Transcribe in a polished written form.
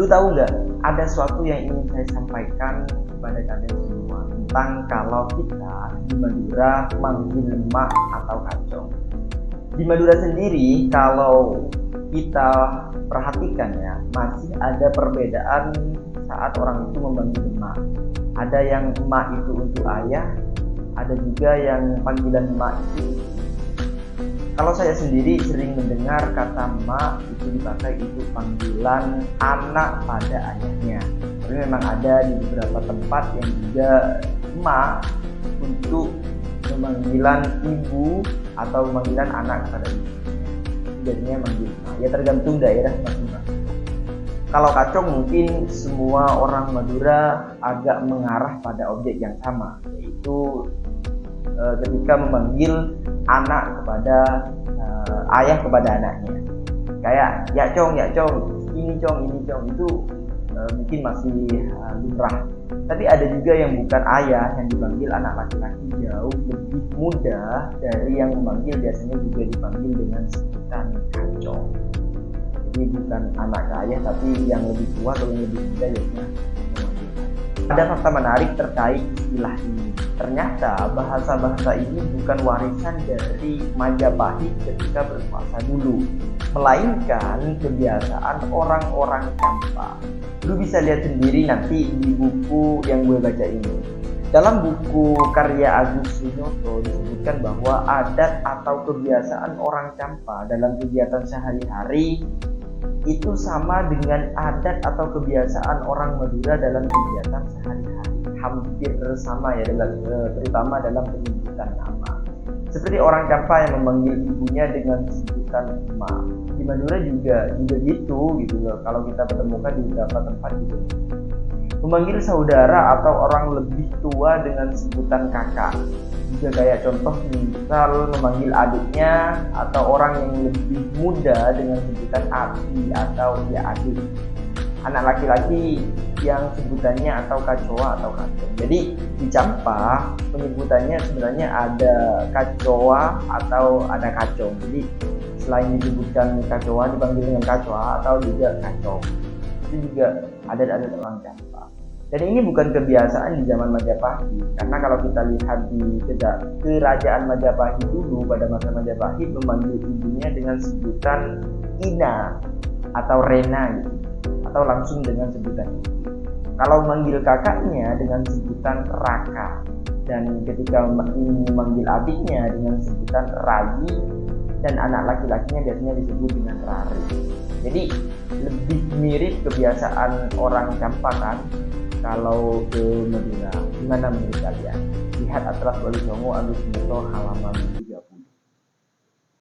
tahu nggak, ada sesuatu yang ingin saya sampaikan kepada kalian semua tentang kalau kita di Madura manggil mak atau kacong. Di Madura sendiri kalau kita perhatikan ya, masih ada perbedaan saat orang itu memanggil emak. Ada yang emak itu untuk ayah, ada juga yang panggilan emak itu. Kalau saya sendiri sering mendengar kata emak itu dipakai untuk panggilan anak pada ayahnya. Tapi memang ada di beberapa tempat yang juga emak untuk pemanggilan ibu atau pemanggilan anak kepada ibu. Jadinya manggil emak. Ya tergantung daerah masing-masing. Kalau kacong mungkin semua orang Madura agak mengarah pada objek yang sama, yaitu ketika memanggil anak kepada ayah kepada anaknya, kayak ya cong, ini cong itu mungkin masih lumrah. Tapi ada juga yang bukan ayah yang dipanggil anak laki-laki jauh lebih muda dari yang memanggil, biasanya juga dipanggil dengan sebutan kacong. Jadi bukan anak ayah tapi yang lebih tua atau yang lebih muda biasanya. Ada fakta menarik terkait istilah ini. Ternyata bahasa-bahasa ini bukan warisan dari Majapahit ketika berkuasa dulu, melainkan kebiasaan orang-orang Campa. Lu bisa lihat sendiri nanti di buku yang gue baca ini. Dalam buku karya Agus Sunoto disebutkan bahwa adat atau kebiasaan orang Campa dalam kegiatan sehari-hari itu sama dengan adat atau kebiasaan orang Madura dalam kegiatan sehari-hari, hampir sama ya, terutama dalam penyebutan nama. Seperti orang Campa yang memanggil ibunya dengan sebutan emak. Di Madura juga gitu loh. Kalau kita pertemukan di beberapa tempat gitu. Memanggil saudara atau orang lebih tua dengan sebutan kakak. Juga kayak contoh misal memanggil adiknya atau orang yang lebih muda dengan sebutan abi atau ya adik. Anak laki-laki yang sebutannya atau kacoa atau kacong. Jadi di Campa penyebutannya sebenarnya ada kacoa atau ada kacong. Jadi selain disebutkan kacoa dipanggil dengan kacoa atau juga kacong. Itu juga ada orang Campa. Dan ini bukan kebiasaan di zaman Majapahit, karena kalau kita lihat di kerajaan Majapahit dulu, pada masa Majapahit memanggil ibunya dengan sebutan Ina atau Rena gitu, atau langsung dengan sebutan itu. Kalau memanggil kakaknya dengan sebutan Raka, dan ketika memanggil adiknya dengan sebutan Rayi, dan anak laki-lakinya biasanya disebut dengan Rari. Jadi lebih mirip kebiasaan orang Campa kan kalau ke Madura. Gimana menurut kalian? Lihat Atlas Wali Songo Agus Sunoto halaman 3.